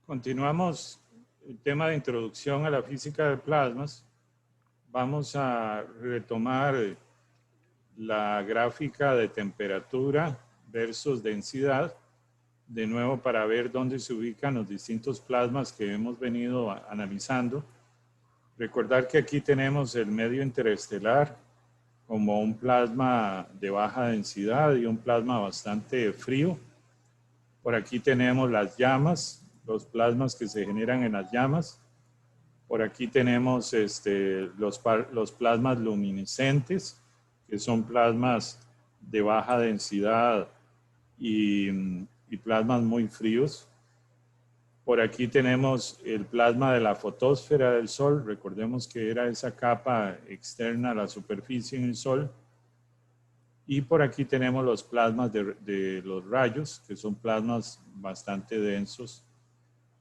Continuamos el tema de introducción a la física de plasmas. Vamos a retomar la gráfica de temperatura versus densidad, de nuevo para ver dónde se ubican los distintos plasmas que hemos venido analizando. Recordar que aquí tenemos el medio interestelar como un plasma de baja densidad y un plasma bastante frío. Por aquí tenemos las llamas, los plasmas que se generan en las llamas. Por aquí tenemos los plasmas luminiscentes, que son plasmas de baja densidad y plasmas muy fríos. Por aquí tenemos el plasma de la fotosfera del Sol. Recordemos que era esa capa externa a la superficie en el Sol. Y por aquí tenemos los plasmas de los rayos, que son plasmas bastante densos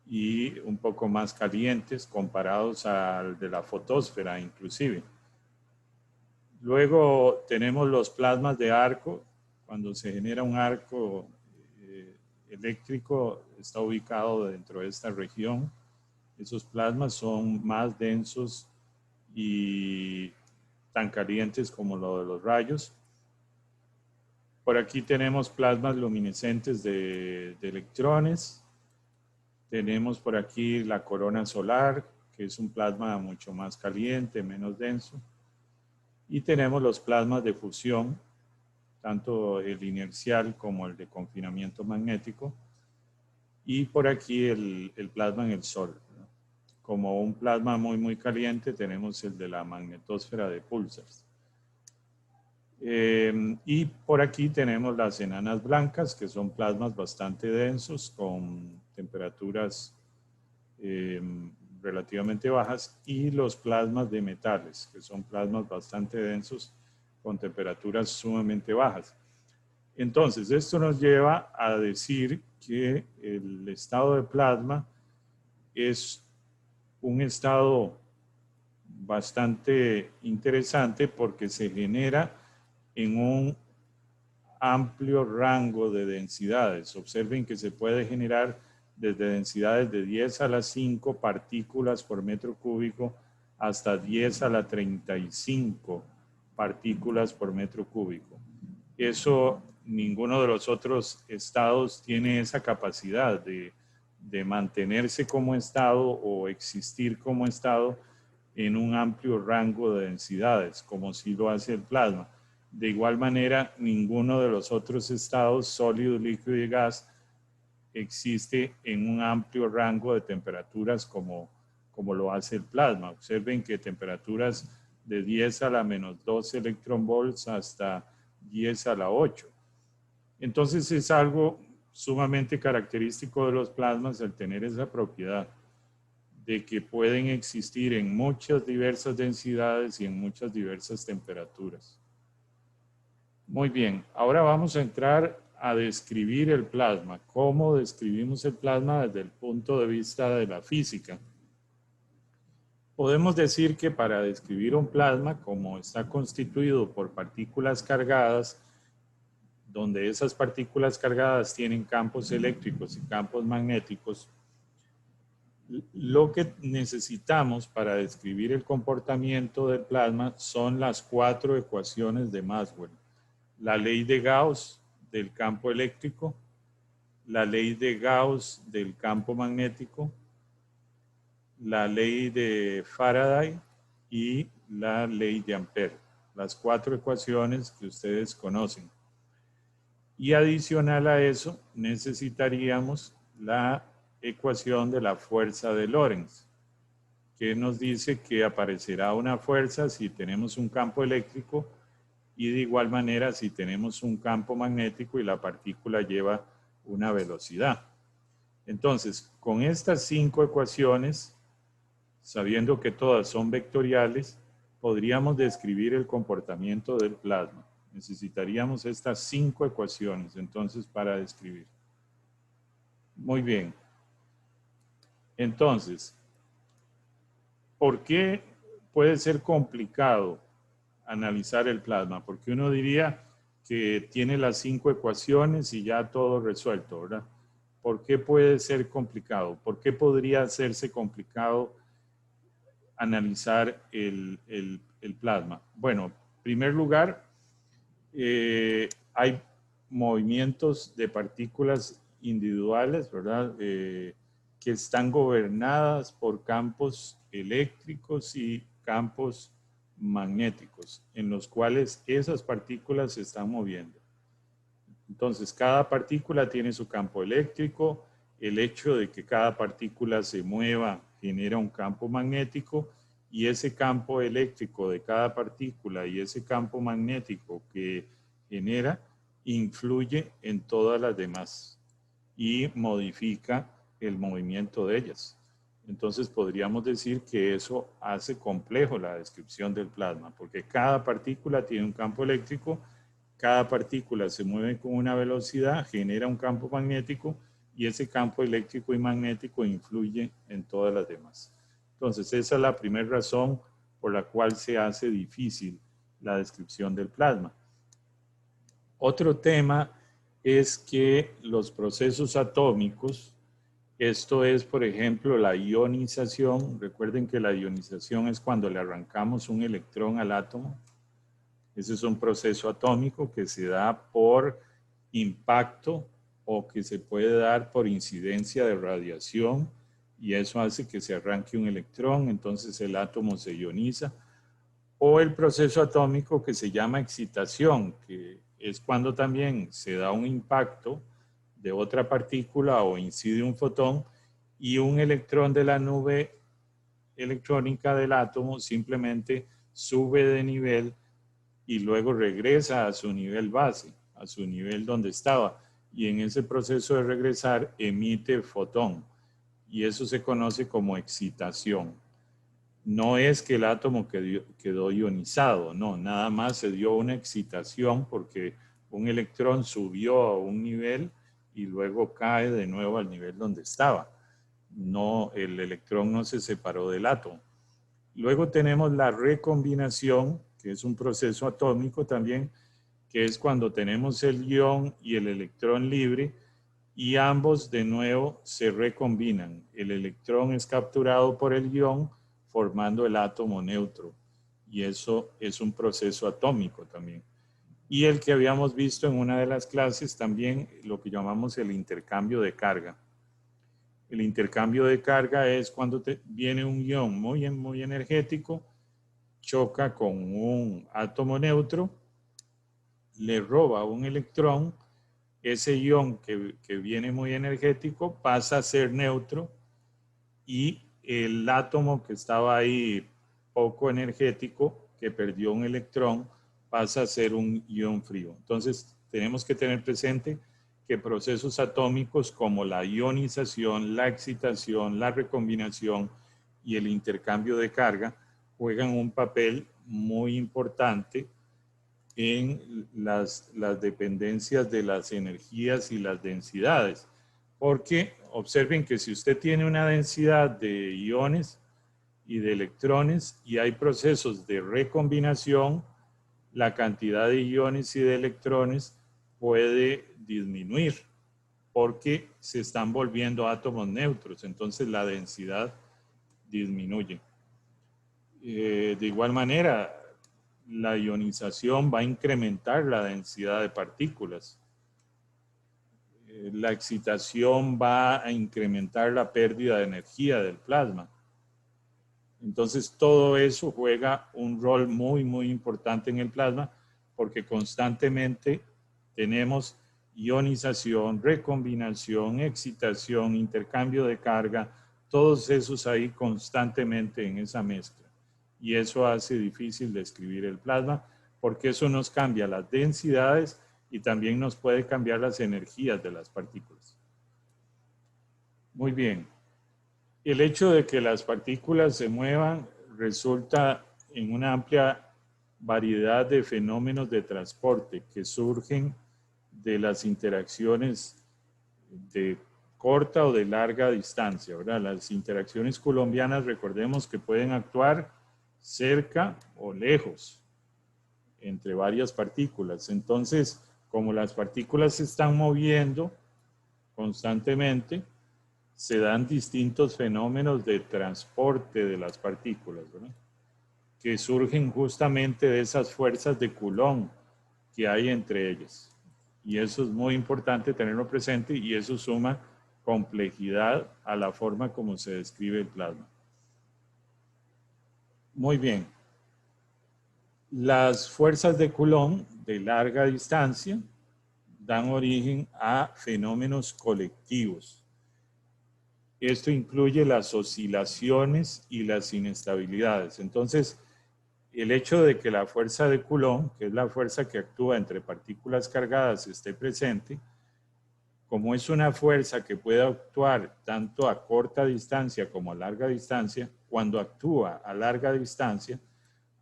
y un poco más calientes comparados al de la fotosfera inclusive. Luego tenemos los plasmas de arco. Cuando se genera un arco eléctrico, está ubicado dentro de esta región. Esos plasmas son más densos y tan calientes como lo de los rayos. Por aquí tenemos plasmas luminiscentes de electrones. Tenemos por aquí la corona solar, que es un plasma mucho más caliente, menos denso. Y tenemos los plasmas de fusión, tanto el inercial como el de confinamiento magnético. Y por aquí el plasma en el Sol. Como un plasma muy caliente, tenemos el de la magnetosfera de púlsars. Y por aquí tenemos las enanas blancas, que son plasmas bastante densos con temperaturas relativamente bajas, y los plasmas de metales, que son plasmas bastante densos con temperaturas sumamente bajas. Entonces, esto nos lleva a decir que el estado de plasma es un estado bastante interesante porque se genera en un amplio rango de densidades. Observen que se puede generar desde densidades de 10 a la 5 partículas por metro cúbico hasta 10 a la 35 partículas por metro cúbico. Eso, ninguno de los otros estados tiene esa capacidad de mantenerse como estado o existir como estado en un amplio rango de densidades, como si lo hace el plasma. De igual manera, ninguno de los otros estados, sólido, líquido y gas, existe en un amplio rango de temperaturas como lo hace el plasma. Observen que temperaturas de 10 a la menos 12 electronvolts hasta 10 a la 8. Entonces es algo sumamente característico de los plasmas el tener esa propiedad de que pueden existir en muchas diversas densidades y en muchas diversas temperaturas. Muy bien, ahora vamos a entrar a describir el plasma. ¿Cómo describimos el plasma desde el punto de vista de la física? Podemos decir que para describir un plasma, como está constituido por partículas cargadas, donde esas partículas cargadas tienen campos eléctricos y campos magnéticos, lo que necesitamos para describir el comportamiento del plasma son las 4 ecuaciones de Maxwell. La ley de Gauss del campo eléctrico, la ley de Gauss del campo magnético, la ley de Faraday y la ley de Ampère. Las 4 ecuaciones que ustedes conocen. Y adicional a eso, necesitaríamos la ecuación de la fuerza de Lorentz, que nos dice que aparecerá una fuerza si tenemos un campo eléctrico y de igual manera si tenemos un campo magnético y la partícula lleva una velocidad. Entonces, con estas 5 ecuaciones, sabiendo que todas son vectoriales, podríamos describir el comportamiento del plasma. Necesitaríamos estas 5 ecuaciones, entonces, para describir. Muy bien. Entonces, ¿por qué puede ser complicado analizar el plasma? Porque uno diría que tiene las 5 ecuaciones y ya todo resuelto, ¿verdad? ¿Por qué puede ser complicado? ¿Por qué podría hacerse complicado analizar el plasma? Bueno, en primer lugar, hay movimientos de partículas individuales, ¿verdad? Que están gobernadas por campos eléctricos y campos magnéticos, en los cuales esas partículas se están moviendo. Entonces, cada partícula tiene su campo eléctrico. El hecho de que cada partícula se mueva genera un campo magnético, y ese campo eléctrico de cada partícula y ese campo magnético que genera influye en todas las demás y modifica el movimiento de ellas. Entonces podríamos decir que eso hace complejo la descripción del plasma, porque cada partícula tiene un campo eléctrico, cada partícula se mueve con una velocidad, genera un campo magnético, y ese campo eléctrico y magnético influye en todas las demás. Entonces, esa es la primera razón por la cual se hace difícil la descripción del plasma. Otro tema es que los procesos atómicos, esto es, por ejemplo, la ionización. Recuerden que la ionización es cuando le arrancamos un electrón al átomo. Ese es un proceso atómico que se da por impacto o que se puede dar por incidencia de radiación, y eso hace que se arranque un electrón, entonces el átomo se ioniza. O el proceso atómico que se llama excitación, que es cuando también se da un impacto de otra partícula o incide un fotón, y un electrón de la nube electrónica del átomo simplemente sube de nivel y luego regresa a su nivel base, a su nivel donde estaba, y en ese proceso de regresar emite fotón, y eso se conoce como excitación. No es que el átomo quedó ionizado, no, nada más se dio una excitación porque un electrón subió a un nivel y luego cae de nuevo al nivel donde estaba. No, el electrón no se separó del átomo. Luego tenemos la recombinación, que es un proceso atómico también, que es cuando tenemos el ion y el electrón libre, y ambos de nuevo se recombinan. El electrón es capturado por el ion formando el átomo neutro, y eso es un proceso atómico también. Y el que habíamos visto en una de las clases también, lo que llamamos el intercambio de carga. El intercambio de carga es cuando viene un ion muy energético, choca con un átomo neutro, le roba un electrón. Ese ion que viene muy energético pasa a ser neutro, y el átomo que estaba ahí poco energético, que perdió un electrón, pasa a ser un ion frío. Entonces tenemos que tener presente que procesos atómicos como la ionización, la excitación, la recombinación y el intercambio de carga juegan un papel muy importante en las dependencias de las energías y las densidades. Porque observen que si usted tiene una densidad de iones y de electrones y hay procesos de recombinación, la cantidad de iones y de electrones puede disminuir porque se están volviendo átomos neutros, entonces la densidad disminuye. De igual manera, la ionización va a incrementar la densidad de partículas. La excitación va a incrementar la pérdida de energía del plasma. Entonces, todo eso juega un rol muy importante en el plasma, porque constantemente tenemos ionización, recombinación, excitación, intercambio de carga, todos esos ahí constantemente en esa mezcla. Y eso hace difícil describir el plasma, porque eso nos cambia las densidades y también nos puede cambiar las energías de las partículas. Muy bien. El hecho de que las partículas se muevan resulta en una amplia variedad de fenómenos de transporte que surgen de las interacciones de corta o de larga distancia, ¿verdad? Las interacciones coulombianas, recordemos que pueden actuar cerca o lejos entre varias partículas. Entonces, como las partículas se están moviendo, constantemente, se dan distintos fenómenos de transporte de las partículas, ¿verdad? Que surgen justamente de esas fuerzas de Coulomb que hay entre ellas. Y eso es muy importante tenerlo presente y eso suma complejidad a la forma como se describe el plasma. Muy bien. Las fuerzas de Coulomb de larga distancia dan origen a fenómenos colectivos. Esto incluye las oscilaciones y las inestabilidades. Entonces, el hecho de que la fuerza de Coulomb, que es la fuerza que actúa entre partículas cargadas, esté presente, como es una fuerza que puede actuar tanto a corta distancia como a larga distancia, cuando actúa a larga distancia,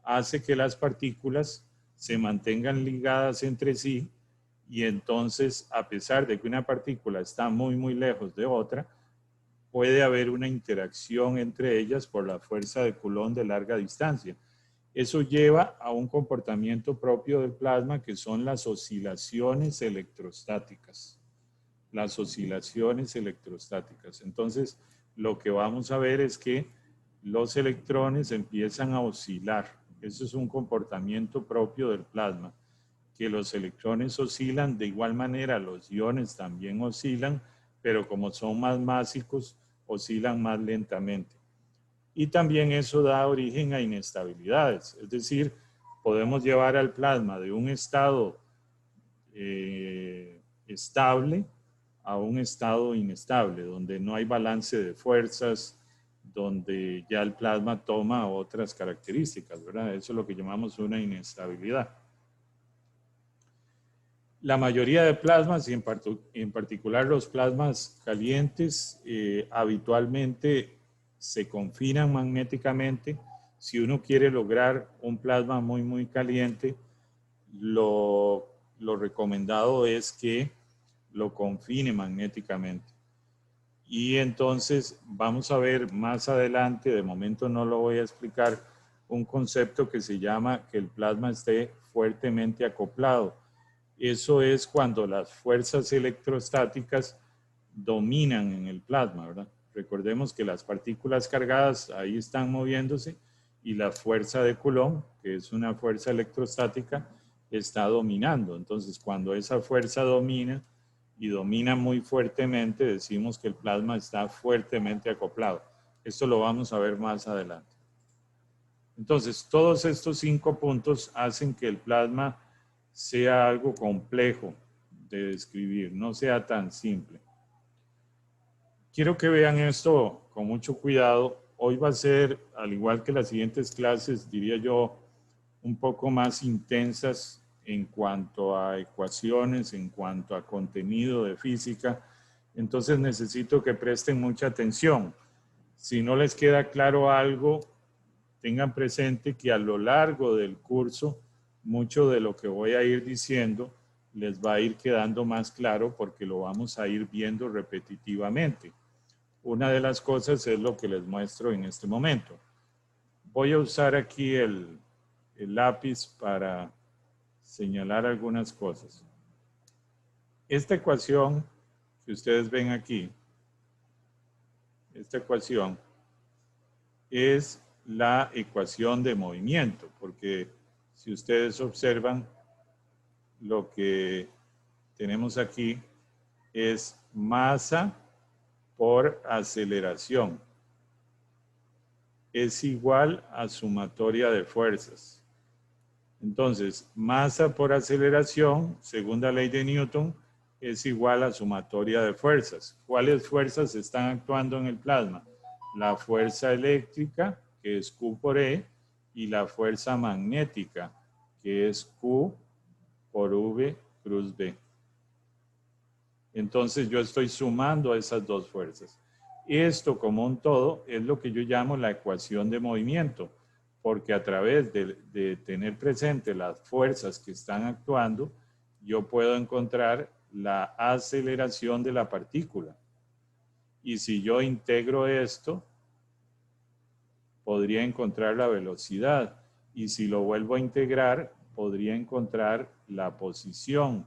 hace que las partículas se mantengan ligadas entre sí y entonces, a pesar de que una partícula está muy, muy lejos de otra, puede haber una interacción entre ellas por la fuerza de Coulomb de larga distancia. Eso lleva a un comportamiento propio del plasma que son las oscilaciones electrostáticas. Las oscilaciones electrostáticas. Entonces, lo que vamos a ver es que los electrones empiezan a oscilar. Eso es un comportamiento propio del plasma, que los electrones oscilan. De igual manera, los iones también oscilan, pero como son más másicos, oscilan más lentamente. Y también eso da origen a inestabilidades. Es decir, podemos llevar al plasma de un estado estable a un estado inestable, donde no hay balance de fuerzas, donde ya el plasma toma otras características, ¿verdad? Eso es lo que llamamos una inestabilidad. La mayoría de plasmas, y en particular los plasmas calientes, habitualmente se confinan magnéticamente. Si uno quiere lograr un plasma muy, muy caliente, lo recomendado es que lo confine magnéticamente. Y entonces vamos a ver más adelante, de momento no lo voy a explicar, un concepto que se llama que el plasma esté fuertemente acoplado. Eso es cuando las fuerzas electrostáticas dominan en el plasma, ¿verdad? Recordemos que las partículas cargadas ahí están moviéndose y la fuerza de Coulomb, que es una fuerza electrostática, está dominando. Entonces, cuando esa fuerza domina y domina muy fuertemente, decimos que el plasma está fuertemente acoplado. Esto lo vamos a ver más adelante. Entonces, todos estos 5 puntos hacen que el plasma sea algo complejo de describir, no sea tan simple. Quiero que vean esto con mucho cuidado. Hoy va a ser, al igual que las siguientes clases, diría yo, un poco más intensas en cuanto a ecuaciones, en cuanto a contenido de física. Entonces necesito que presten mucha atención. Si no les queda claro algo, tengan presente que a lo largo del curso, mucho de lo que voy a ir diciendo les va a ir quedando más claro porque lo vamos a ir viendo repetitivamente. Una de las cosas es lo que les muestro en este momento. Voy a usar aquí el lápiz para señalar algunas cosas. Esta ecuación que ustedes ven aquí, esta ecuación es la ecuación de movimiento, porque si ustedes observan, lo que tenemos aquí es masa por aceleración. Es igual a sumatoria de fuerzas. Entonces, masa por aceleración, segunda ley de Newton, es igual a sumatoria de fuerzas. ¿Cuáles fuerzas están actuando en el plasma? La fuerza eléctrica, que es Q por E, y la fuerza magnética, que es Q por V cruz B. Entonces yo estoy sumando a esas dos fuerzas. Esto como un todo es lo que yo llamo la ecuación de movimiento, porque a través de tener presente las fuerzas que están actuando, yo puedo encontrar la aceleración de la partícula. Y si yo integro esto, podría encontrar la velocidad. Y si lo vuelvo a integrar, podría encontrar la posición.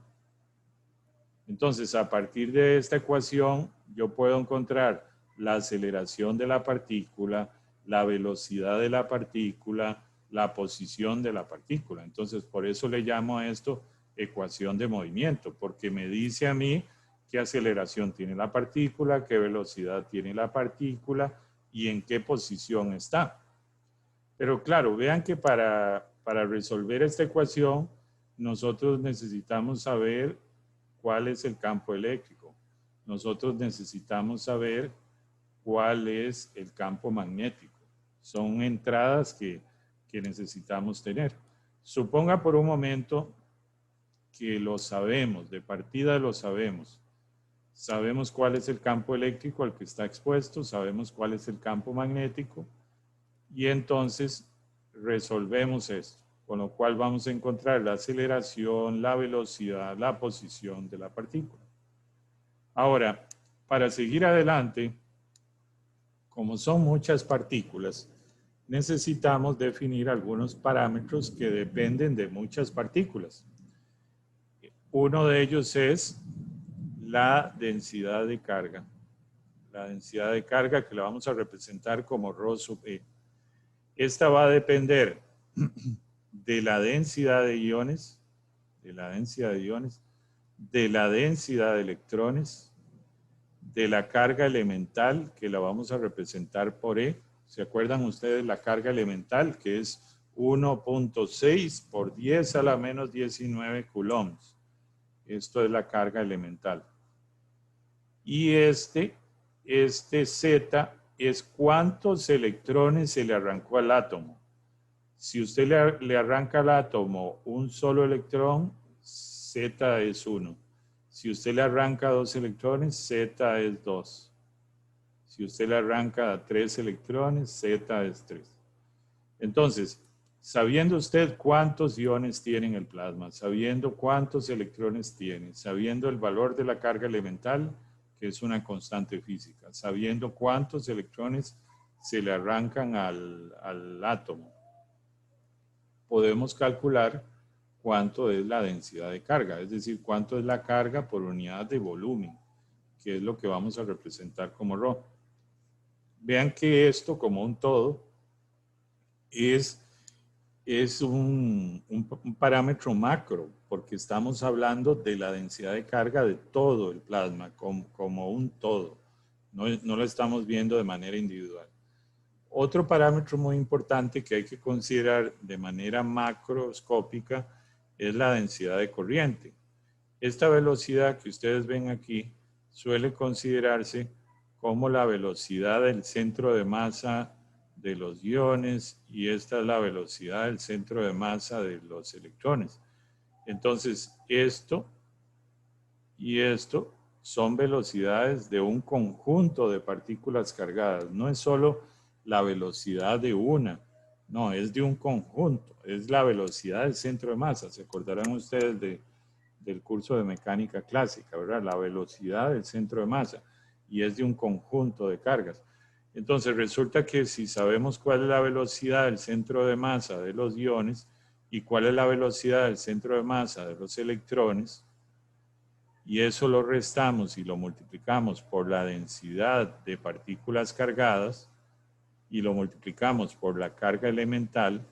Entonces, a partir de esta ecuación, yo puedo encontrar la aceleración de la partícula, la velocidad de la partícula, la posición de la partícula. Entonces, por eso le llamo a esto ecuación de movimiento, porque me dice a mí qué aceleración tiene la partícula, qué velocidad tiene la partícula y en qué posición está. Pero claro, vean que para resolver esta ecuación, nosotros necesitamos saber cuál es el campo eléctrico. Nosotros necesitamos saber cuál es el campo magnético. Son entradas que necesitamos tener. Suponga por un momento que lo sabemos, de partida lo sabemos. Sabemos cuál es el campo eléctrico al que está expuesto, sabemos cuál es el campo magnético y entonces resolvemos esto, con lo cual vamos a encontrar la aceleración, la velocidad, la posición de la partícula. Ahora, para seguir adelante, como son muchas partículas, necesitamos definir algunos parámetros que dependen de muchas partículas. Uno de ellos es la densidad de carga. La densidad de carga que la vamos a representar como ρ sub E. Esta va a depender de la densidad de iones, de la densidad de electrones, de la carga elemental, que la vamos a representar por E. ¿Se acuerdan ustedes la carga elemental? Que es 1.6 por 10 a la menos 19 coulombs. Esto es la carga elemental. Y este Z es cuántos electrones se le arrancó al átomo. Si usted le arranca al átomo un solo electrón, Z es 1. Si usted le arranca 2 electrones, Z es 2. Si usted le arranca 3 electrones, Z es 3. Entonces, sabiendo usted cuántos iones tiene en el plasma, sabiendo cuántos electrones tiene, sabiendo el valor de la carga elemental, que es una constante física, sabiendo cuántos electrones se le arrancan al átomo, podemos calcular cuánto es la densidad de carga, es decir, cuánto es la carga por unidad de volumen, que es lo que vamos a representar como ρ. Vean que esto, como un todo, es un parámetro macro, porque estamos hablando de la densidad de carga de todo el plasma, como un todo. No lo estamos viendo de manera individual. Otro parámetro muy importante que hay que considerar de manera macroscópica es la densidad de corriente. Esta velocidad que ustedes ven aquí suele considerarse como la velocidad del centro de masa de los iones y esta es la velocidad del centro de masa de los electrones. Entonces, esto y esto son velocidades de un conjunto de partículas cargadas. No es solo la velocidad de una, no, es de un conjunto. Es la velocidad del centro de masa. Se acordarán ustedes del curso de mecánica clásica, ¿verdad? La velocidad del centro de masa y es de un conjunto de cargas. Entonces resulta que si sabemos cuál es la velocidad del centro de masa de los iones y cuál es la velocidad del centro de masa de los electrones, y eso lo restamos y lo multiplicamos por la densidad de partículas cargadas y lo multiplicamos por la carga elemental,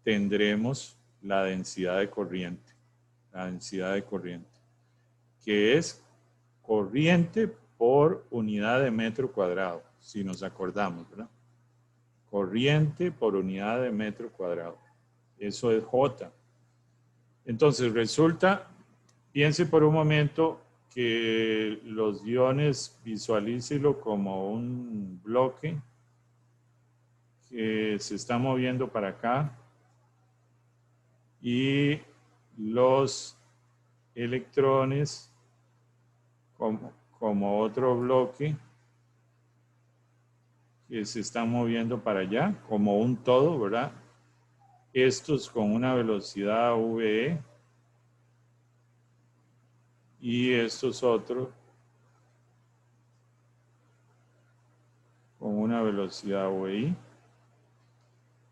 tendremos la densidad de corriente. La densidad de corriente, que es corriente por unidad de metro cuadrado, si nos acordamos, ¿verdad? Corriente por unidad de metro cuadrado. Eso es J. Entonces resulta, piense por un momento que los iones, visualícelo como un bloque que se está moviendo para acá y los electrones como otro bloque que se están moviendo para allá, como un todo, ¿verdad? Estos con una velocidad VE y estos otros con una velocidad VI.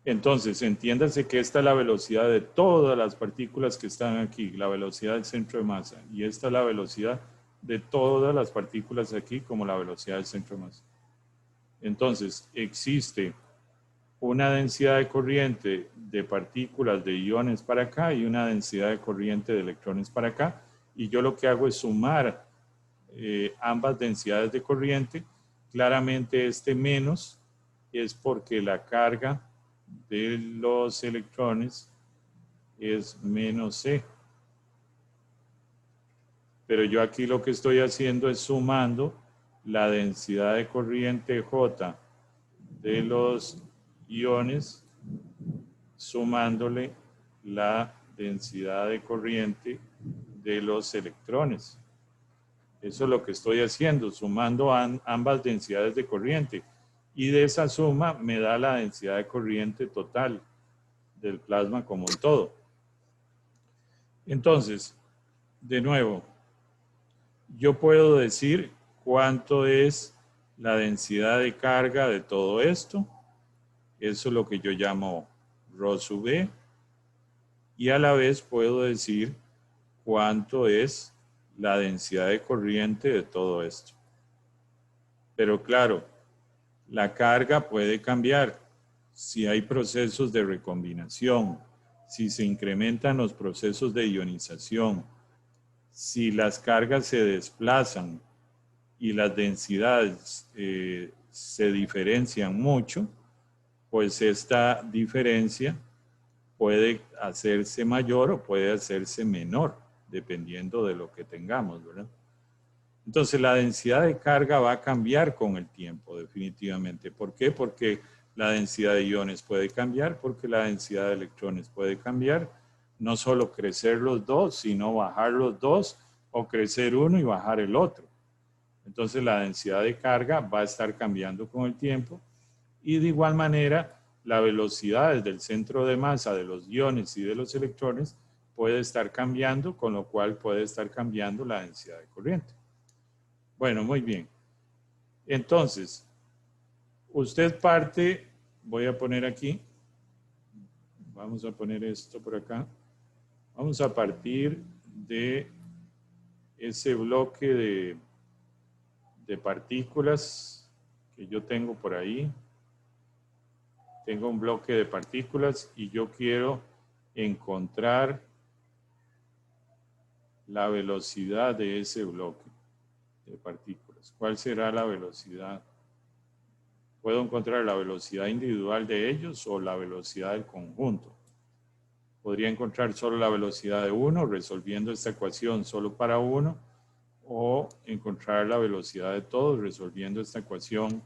Entonces, entiéndase que esta es la velocidad de todas las partículas que están aquí, la velocidad del centro de masa. Y esta es la velocidad de todas las partículas aquí como la velocidad del centro de masa. Entonces, existe una densidad de corriente de partículas de iones para acá y una densidad de corriente de electrones para acá. Y yo lo que hago es sumar ambas densidades de corriente. Claramente este menos es porque la carga de los electrones es menos C. Pero yo aquí lo que estoy haciendo es sumando la densidad de corriente J de los iones, sumándole la densidad de corriente de los electrones. Eso es lo que estoy haciendo, sumando ambas densidades de corriente. Y de esa suma me da la densidad de corriente total del plasma como un todo. Entonces, de nuevo, yo puedo decir cuánto es la densidad de carga de todo esto. Eso es lo que yo llamo Rho sub B. Y a la vez puedo decir cuánto es la densidad de corriente de todo esto. Pero claro, la carga puede cambiar si hay procesos de recombinación, si se incrementan los procesos de ionización, si las cargas se desplazan y las densidades se diferencian mucho, pues esta diferencia puede hacerse mayor o puede hacerse menor, dependiendo de lo que tengamos, ¿verdad? Entonces la densidad de carga va a cambiar con el tiempo, definitivamente. ¿Por qué? Porque la densidad de iones puede cambiar, porque la densidad de electrones puede cambiar. No solo crecer los dos, sino bajar los dos, o crecer uno y bajar el otro. Entonces la densidad de carga va a estar cambiando con el tiempo. Y de igual manera, la velocidad desde el centro de masa de los iones y de los electrones puede estar cambiando, con lo cual puede estar cambiando la densidad de corriente. Bueno, muy bien. Entonces, usted parte, voy a poner aquí, vamos a poner esto por acá, vamos a partir de ese bloque de partículas que yo tengo por ahí. Tengo un bloque de partículas y yo quiero encontrar la velocidad de ese bloque de partículas. ¿Cuál será la velocidad? Puedo encontrar la velocidad individual de ellos o la velocidad del conjunto. Podría encontrar solo la velocidad de uno resolviendo esta ecuación solo para uno, o encontrar la velocidad de todos resolviendo esta ecuación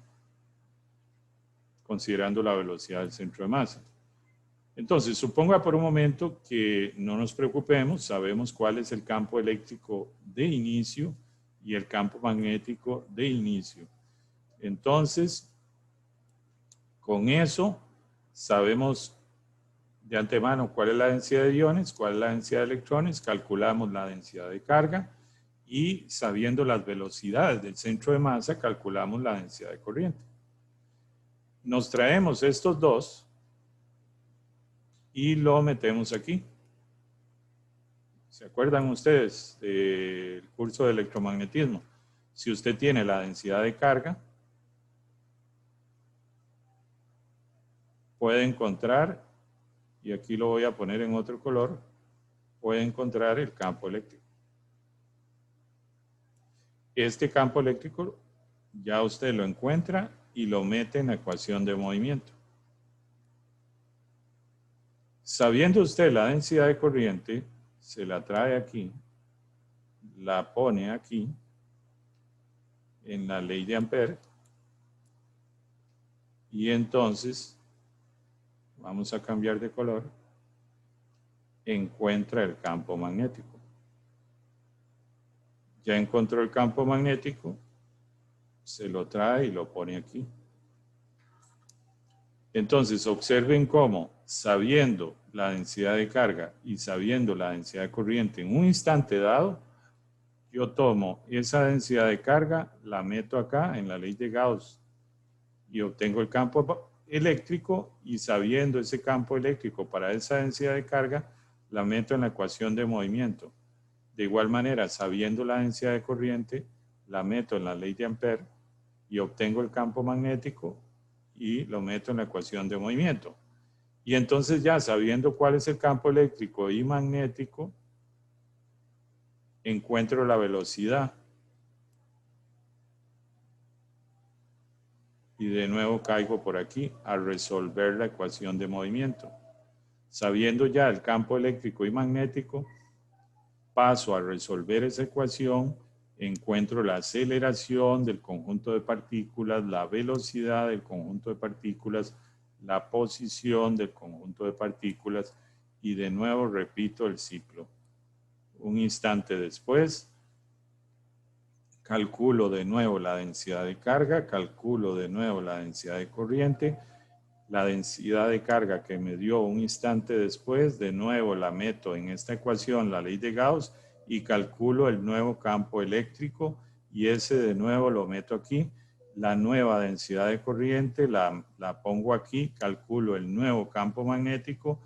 considerando la velocidad del centro de masa. Entonces, suponga por un momento que no nos preocupemos, sabemos cuál es el campo eléctrico de inicio y el campo magnético de inicio. Entonces, con eso sabemos de antemano cuál es la densidad de iones, cuál es la densidad de electrones, calculamos la densidad de carga y sabiendo las velocidades del centro de masa, calculamos la densidad de corriente. Nos traemos estos dos y lo metemos aquí. ¿Se acuerdan ustedes del curso de electromagnetismo? Si usted tiene la densidad de carga, puede encontrar, y aquí lo voy a poner en otro color, puede encontrar el campo eléctrico. Este campo eléctrico ya usted lo encuentra y lo mete en la ecuación de movimiento. Sabiendo usted la densidad de corriente, se la trae aquí, la pone aquí, en la ley de Ampère, y entonces, vamos a cambiar de color, encuentra el campo magnético. Ya encontró el campo magnético, se lo trae y lo pone aquí. Entonces, observen cómo, sabiendo la densidad de carga y sabiendo la densidad de corriente en un instante dado, yo tomo esa densidad de carga, la meto acá en la ley de Gauss y obtengo el campo eléctrico y sabiendo ese campo eléctrico para esa densidad de carga, la meto en la ecuación de movimiento. De igual manera, sabiendo la densidad de corriente, la meto en la ley de Ampère y obtengo el campo magnético y lo meto en la ecuación de movimiento. Y entonces ya sabiendo cuál es el campo eléctrico y magnético, encuentro la velocidad. Y de nuevo caigo por aquí a resolver la ecuación de movimiento. Sabiendo ya el campo eléctrico y magnético, paso a resolver esa ecuación, encuentro la aceleración del conjunto de partículas, la velocidad del conjunto de partículas, la posición del conjunto de partículas y de nuevo repito el ciclo. Un instante después, calculo de nuevo la densidad de carga, calculo de nuevo la densidad de corriente, la densidad de carga que me dio un instante después, de nuevo la meto en esta ecuación, la ley de Gauss, y calculo el nuevo campo eléctrico y ese de nuevo lo meto aquí. La nueva densidad de corriente la pongo aquí, calculo el nuevo campo magnético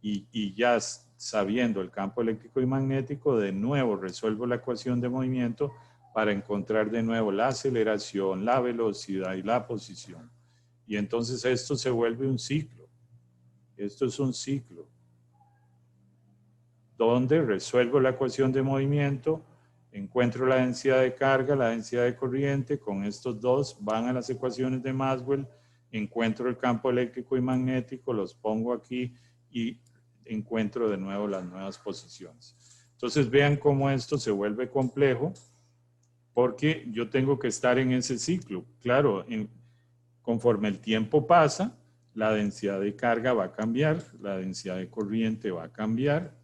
y ya sabiendo el campo eléctrico y magnético, de nuevo resuelvo la ecuación de movimiento para encontrar de nuevo la aceleración, la velocidad y la posición. Y entonces esto se vuelve un ciclo. Esto es un ciclo donde resuelvo la ecuación de movimiento, encuentro la densidad de carga, la densidad de corriente, con estos dos van a las ecuaciones de Maxwell, encuentro el campo eléctrico y magnético, los pongo aquí y encuentro de nuevo las nuevas posiciones. Entonces vean cómo esto se vuelve complejo porque yo tengo que estar en ese ciclo. Claro, conforme el tiempo pasa, la densidad de carga va a cambiar, la densidad de corriente va a cambiar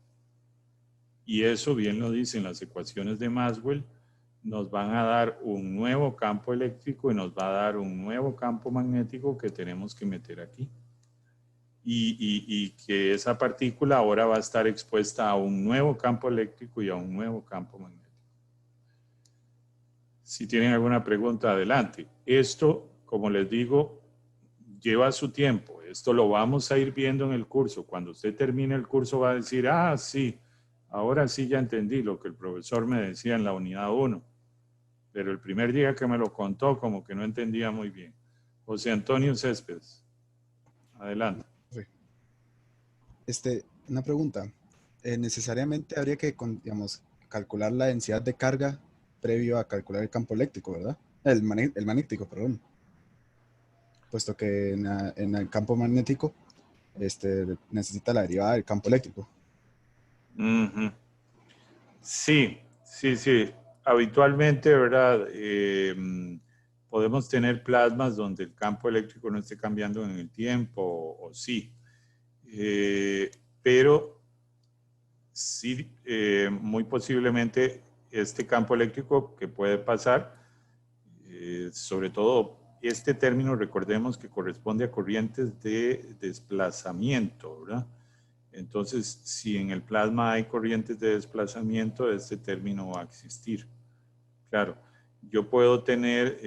y eso bien lo dicen las ecuaciones de Maxwell, nos van a dar un nuevo campo eléctrico y nos va a dar un nuevo campo magnético que tenemos que meter aquí. Y que esa partícula ahora va a estar expuesta a un nuevo campo eléctrico y a un nuevo campo magnético. Si tienen alguna pregunta, adelante. Esto, como les digo, lleva su tiempo. Esto lo vamos a ir viendo en el curso. Cuando usted termine el curso va a decir, ah, sí, ahora sí ya entendí lo que el profesor me decía en la unidad 1. Pero el primer día que me lo contó, como que no entendía muy bien. José Antonio Céspedes. Adelante. Una pregunta. Necesariamente habría que, digamos, calcular la densidad de carga previo a calcular el campo eléctrico, ¿verdad? El magnético, perdón. Puesto que en el campo magnético necesita la derivada del campo eléctrico. Sí, sí, sí. Habitualmente, ¿verdad? Podemos tener plasmas donde el campo eléctrico no esté cambiando en el tiempo, o sí. Pero sí, muy posiblemente este campo eléctrico que puede pasar, sobre todo este término, recordemos que corresponde a corrientes de desplazamiento, ¿verdad? Entonces, si en el plasma hay corrientes de desplazamiento, este término va a existir. Claro, yo puedo tener,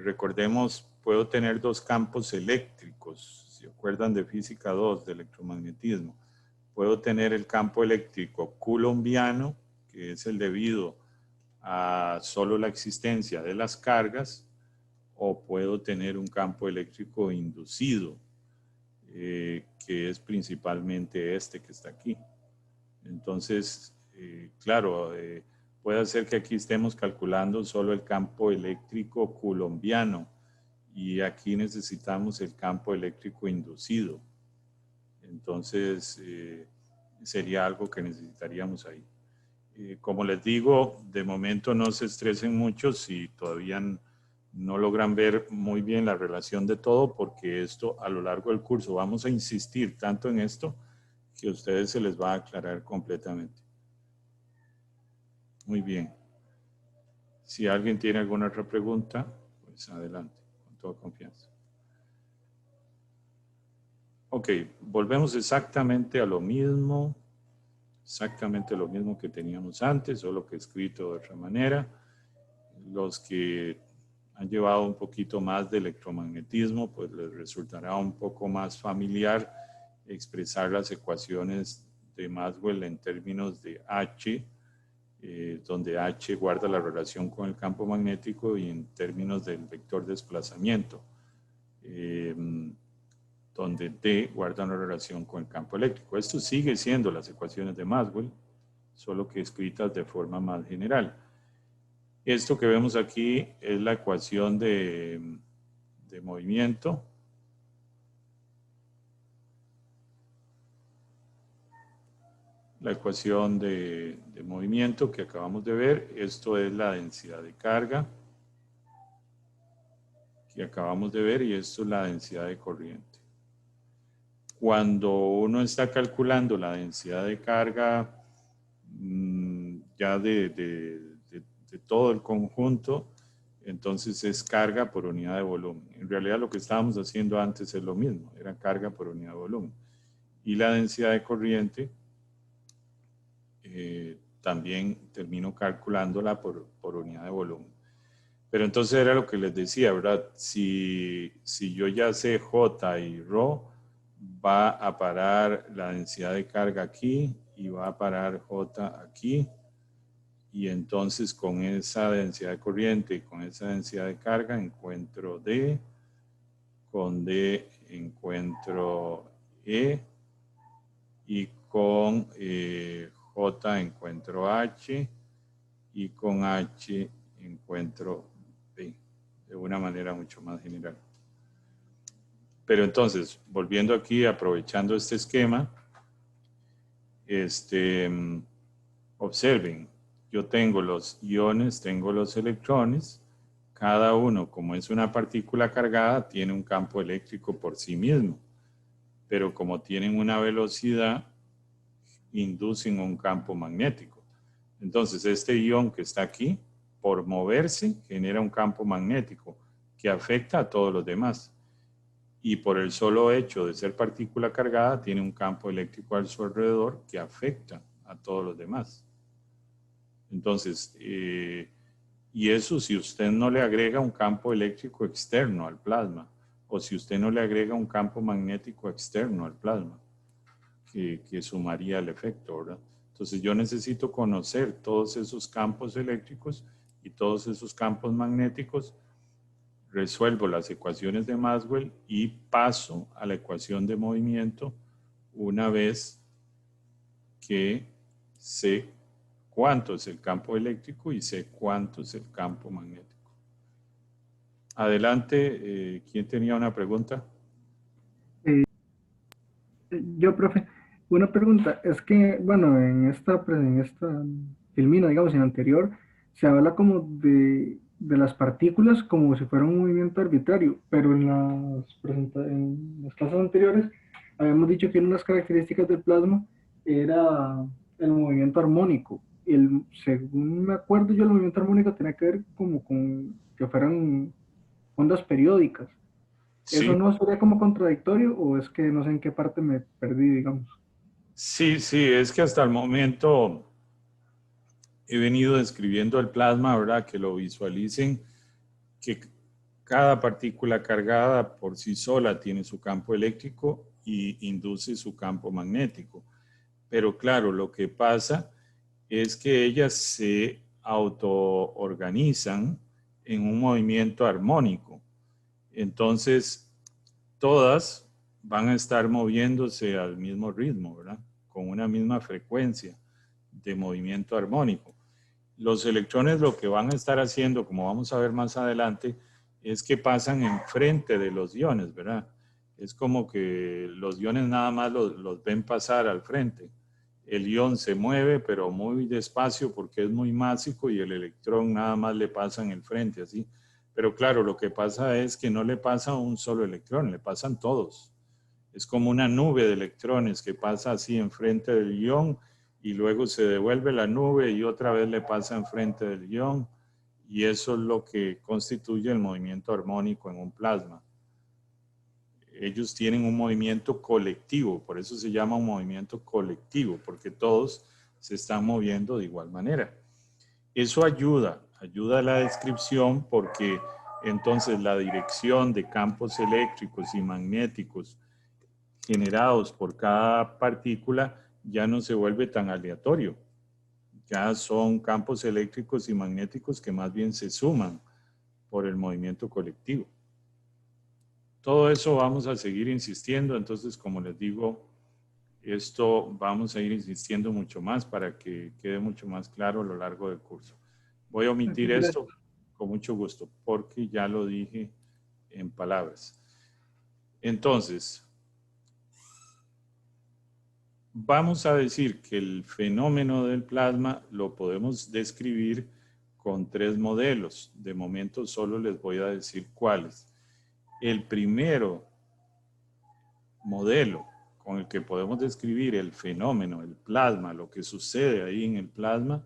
recordemos, puedo tener dos campos eléctricos. ¿Se acuerdan de física 2, de electromagnetismo? Puedo tener el campo eléctrico coulombiano, que es el debido a solo la existencia de las cargas, o puedo tener un campo eléctrico inducido, que es principalmente este que está aquí. Entonces, claro, puede ser que aquí estemos calculando solo el campo eléctrico coulombiano y aquí necesitamos el campo eléctrico inducido. Entonces, sería algo que necesitaríamos ahí. Como les digo, de momento no se estresen mucho si todavía no logran ver muy bien la relación de todo, porque esto a lo largo del curso vamos a insistir tanto en esto que a ustedes se les va a aclarar completamente. Muy bien. Si alguien tiene alguna otra pregunta, pues adelante, con toda confianza. Ok, volvemos exactamente a lo mismo. Exactamente lo mismo que teníamos antes, solo que escrito de otra manera. Los que han llevado un poquito más de electromagnetismo, pues les resultará un poco más familiar expresar las ecuaciones de Maxwell en términos de H, donde H guarda la relación con el campo magnético, y en términos del vector desplazamiento, donde D guarda una relación con el campo eléctrico. Esto sigue siendo las ecuaciones de Maxwell, solo que escritas de forma más general. Esto que vemos aquí es la ecuación de movimiento. La ecuación de movimiento que acabamos de ver. Esto es la densidad de carga que acabamos de ver, y esto es la densidad de corriente. Cuando uno está calculando la densidad de carga ya de todo el conjunto, entonces es carga por unidad de volumen. En realidad lo que estábamos haciendo antes es lo mismo, era carga por unidad de volumen. Y la densidad de corriente también termino calculándola por unidad de volumen. Pero entonces era lo que les decía, ¿verdad? Si yo ya sé J y ρ, va a parar la densidad de carga aquí y va a parar J aquí. Y entonces con esa densidad de corriente y con esa densidad de carga encuentro D, con D encuentro E, y con J encuentro H, y con H encuentro B, de una manera mucho más general. Pero entonces, volviendo aquí, aprovechando este esquema, observen, yo tengo los iones, tengo los electrones, cada uno, como es una partícula cargada, tiene un campo eléctrico por sí mismo, pero como tienen una velocidad, inducen un campo magnético. Entonces, este ion que está aquí, por moverse, genera un campo magnético que afecta a todos los demás. Y por el solo hecho de ser partícula cargada, tiene un campo eléctrico a su alrededor que afecta a todos los demás. Entonces, y eso si usted no le agrega un campo eléctrico externo al plasma, o si usted no le agrega un campo magnético externo al plasma, que sumaría el efecto, ¿verdad? Entonces yo necesito conocer todos esos campos eléctricos y todos esos campos magnéticos, resuelvo las ecuaciones de Maxwell y paso a la ecuación de movimiento una vez que sé cuánto es el campo eléctrico y sé cuánto es el campo magnético. Adelante, ¿quién tenía una pregunta? Yo, profe, una pregunta. Es que, bueno, en esta filmina, digamos, en la anterior, se habla como de las partículas como si fuera un movimiento arbitrario, pero en las clases anteriores habíamos dicho que una de las características del plasma era el movimiento armónico. Según me acuerdo yo, el movimiento armónico tenía que ver como con que fueran ondas periódicas. ¿Eso Sí, no sería como contradictorio o es que no sé en qué parte me perdí, digamos? sí, es que hasta el momento he venido describiendo el plasma, ¿verdad? Que lo visualicen, que cada partícula cargada por sí sola tiene su campo eléctrico y induce su campo magnético. Pero claro, lo que pasa es que ellas se autoorganizan en un movimiento armónico. Entonces, todas van a estar moviéndose al mismo ritmo, ¿verdad? Con una misma frecuencia de movimiento armónico. Los electrones lo que van a estar haciendo, como vamos a ver más adelante, es que pasan enfrente de los iones, ¿verdad? Es como que los iones nada más los ven pasar al frente. El ion se mueve, pero muy despacio porque es muy másico, y el electrón nada más le pasa en el frente, así. Pero claro, lo que pasa es que no le pasa un solo electrón, le pasan todos. Es como una nube de electrones que pasa así enfrente del ion, y luego se devuelve la nube y otra vez le pasa enfrente del ion, y eso es lo que constituye el movimiento armónico en un plasma. Ellos tienen un movimiento colectivo, por eso se llama un movimiento colectivo, porque todos se están moviendo de igual manera. Eso ayuda a la descripción, porque entonces la dirección de campos eléctricos y magnéticos generados por cada partícula ya no se vuelve tan aleatorio. Ya son campos eléctricos y magnéticos que más bien se suman por el movimiento colectivo. Todo eso vamos a seguir insistiendo, entonces como les digo, esto vamos a ir insistiendo mucho más para que quede mucho más claro a lo largo del curso. Voy a omitir esto con mucho gusto porque ya lo dije en palabras. Entonces, vamos a decir que el fenómeno del plasma lo podemos describir con 3 modelos. De momento solo les voy a decir cuáles. El primero modelo con el que podemos describir el fenómeno, el plasma, lo que sucede ahí en el plasma,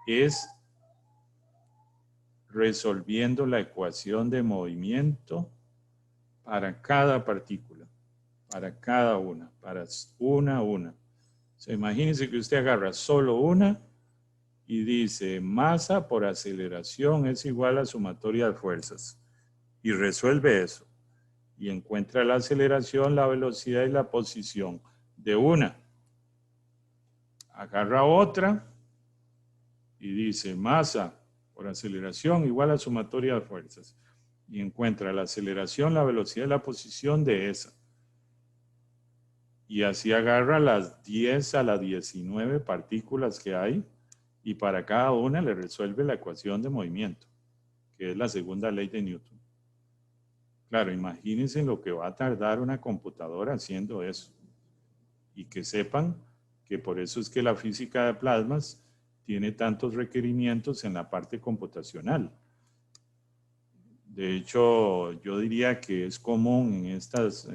es resolviendo la ecuación de movimiento para cada partícula, para cada una, para una a una. O sea, imagínense que usted agarra solo una y dice masa por aceleración es igual a sumatoria de fuerzas y resuelve eso. Y encuentra la aceleración, la velocidad y la posición de una. Agarra otra y dice masa por aceleración igual a sumatoria de fuerzas. Y encuentra la aceleración, la velocidad y la posición de esa. Y así agarra las 10 a las 19 partículas que hay y para cada una le resuelve la ecuación de movimiento, que es la segunda ley de Newton. Claro, imagínense lo que va a tardar una computadora haciendo eso. Y que sepan que por eso es que la física de plasmas tiene tantos requerimientos en la parte computacional. De hecho, yo diría que es común en estas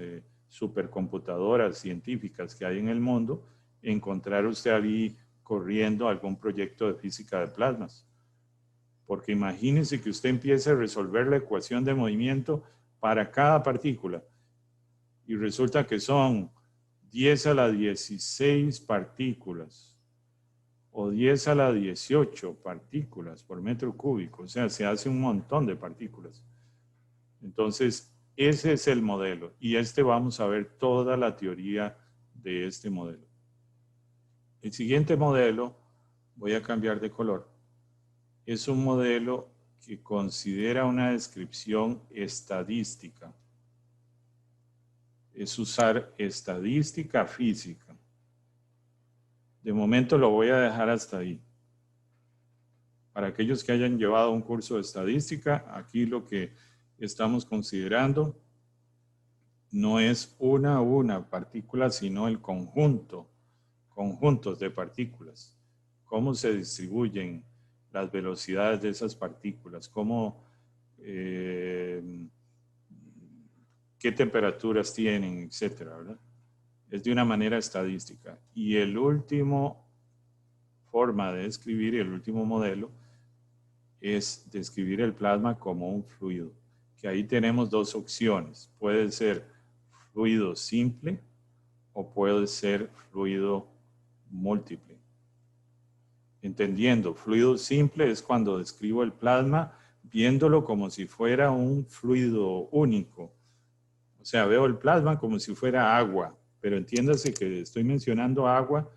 supercomputadoras científicas que hay en el mundo encontrar usted ahí corriendo algún proyecto de física de plasmas. Porque imagínense que usted empiece a resolver la ecuación de movimiento para cada partícula y resulta que son 10 a la 16 partículas o 10 a la 18 partículas por metro cúbico, o sea, se hace un montón de partículas. Entonces, ese es el modelo y vamos a ver toda la teoría de este modelo. El siguiente modelo, voy a cambiar de color, es un modelo que considera una descripción estadística. Es usar estadística física. De momento lo voy a dejar hasta ahí. Para aquellos que hayan llevado un curso de estadística, aquí lo que estamos considerando no es una partícula, sino el conjuntos de partículas. Cómo se distribuyen las velocidades de esas partículas, qué temperaturas tienen, etcétera, ¿verdad? Es de una manera estadística. Y el último forma de describir, el último modelo, es describir el plasma como un fluido. Que ahí tenemos 2 opciones. Puede ser fluido simple o puede ser fluido múltiple. Entendiendo, fluido simple es cuando describo el plasma viéndolo como si fuera un fluido único. O sea, veo el plasma como si fuera agua, pero entiéndase que estoy mencionando agua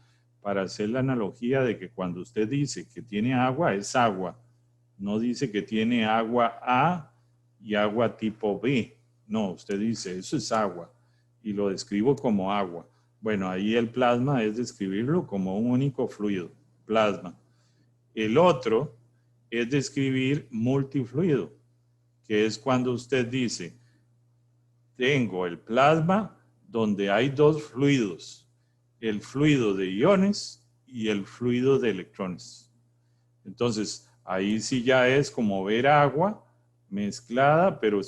para hacer la analogía de que cuando usted dice que tiene agua, es agua. No dice que tiene agua A y agua tipo B. No, usted dice, eso es agua y lo describo como agua. Bueno, ahí el plasma es describirlo como un único fluido, plasma. El otro es describir multifluido, que es cuando usted dice, tengo el plasma donde hay 2 fluidos, el fluido de iones y el fluido de electrones. Entonces, ahí sí ya es como ver agua mezclada, pero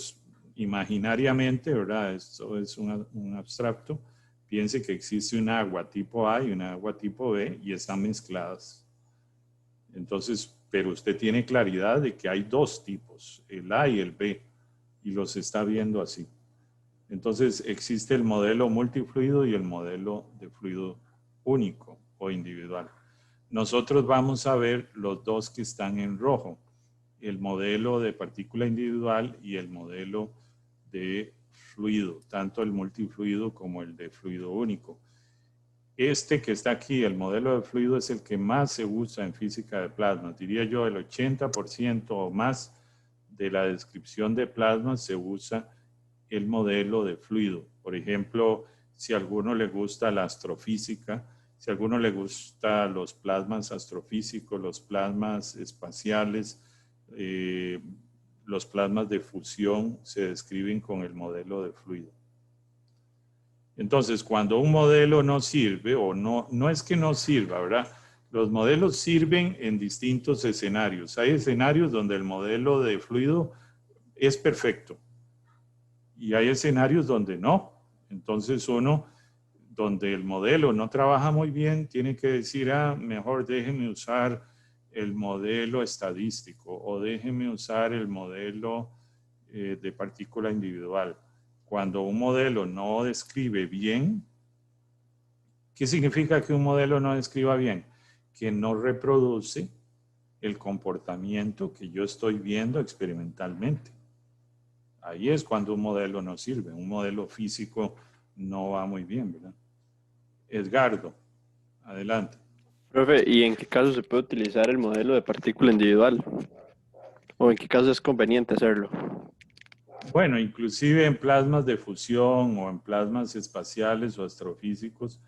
imaginariamente, ¿verdad? Esto es un abstracto. Piense que existe un agua tipo A y una agua tipo B y están mezcladas. Entonces, pero usted tiene claridad de que hay 2 tipos, el A y el B, y los está viendo así. Entonces, existe el modelo multifluido y el modelo de fluido único o individual. Nosotros vamos a ver los 2 que están en rojo. el modelo de partícula individual y el modelo de fluido, tanto el multifluido como el de fluido único. Este que está aquí, el modelo de fluido, es el que más se usa en física de plasma. Diría yo, el 80% o más de la descripción de plasma se usa el modelo de fluido. Por ejemplo, si a alguno le gusta la astrofísica, si a alguno le gusta los plasmas astrofísicos, los plasmas espaciales, los plasmas de fusión se describen con el modelo de fluido. Entonces, cuando un modelo no sirve, o no es que no sirva, ¿verdad? Los modelos sirven en distintos escenarios. Hay escenarios donde el modelo de fluido es perfecto y hay escenarios donde no. Entonces uno, donde el modelo no trabaja muy bien, tiene que decir, mejor déjeme usar el modelo estadístico o déjeme usar el modelo de partícula individual. Cuando un modelo no describe bien, ¿qué significa que un modelo no describa bien? Que no reproduce el comportamiento que yo estoy viendo experimentalmente. Ahí es cuando un modelo no sirve. Un modelo físico no va muy bien, ¿verdad? Edgardo, adelante. Profe, ¿y en qué caso se puede utilizar el modelo de partícula individual? ¿O en qué caso es conveniente hacerlo? Bueno, inclusive en plasmas de fusión o en plasmas espaciales o astrofísicos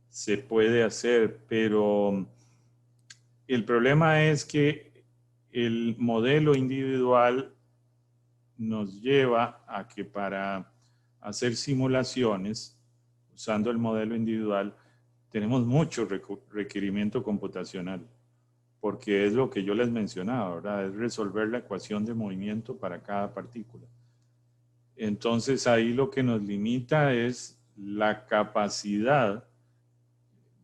se puede hacer, pero el problema es que el modelo individual nos lleva a que para hacer simulaciones usando el modelo individual tenemos mucho requerimiento computacional, porque es lo que yo les mencionaba, ¿verdad? Es resolver la ecuación de movimiento para cada partícula. Entonces ahí lo que nos limita es la capacidad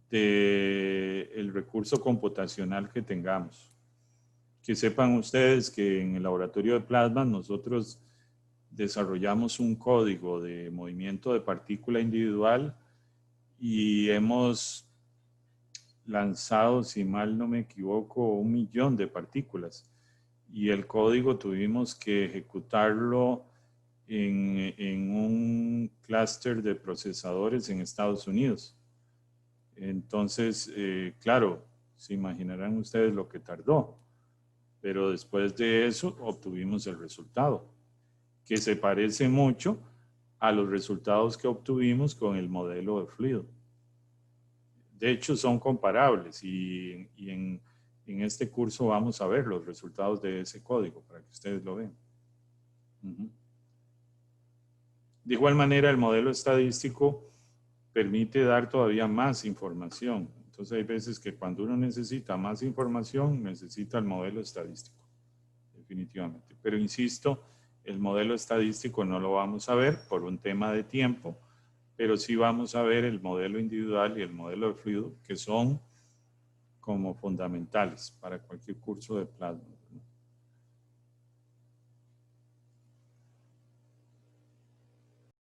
del recurso computacional que tengamos. Que sepan ustedes que en el laboratorio de plasmas nosotros desarrollamos un código de movimiento de partícula individual y hemos lanzado, si mal no me equivoco, 1 millón de partículas. Y el código tuvimos que ejecutarlo en un clúster de procesadores en Estados Unidos. Entonces, claro, se imaginarán ustedes lo que tardó, pero después de eso obtuvimos el resultado, que se parece mucho a los resultados que obtuvimos con el modelo de fluido. De hecho, son comparables y en este curso vamos a ver los resultados de ese código para que ustedes lo vean. De igual manera, el modelo estadístico permite dar todavía más información. Entonces hay veces que cuando uno necesita más información, necesita el modelo estadístico, definitivamente. Pero insisto, el modelo estadístico no lo vamos a ver por un tema de tiempo, pero sí vamos a ver el modelo individual y el modelo de fluido, que son como fundamentales para cualquier curso de plasma.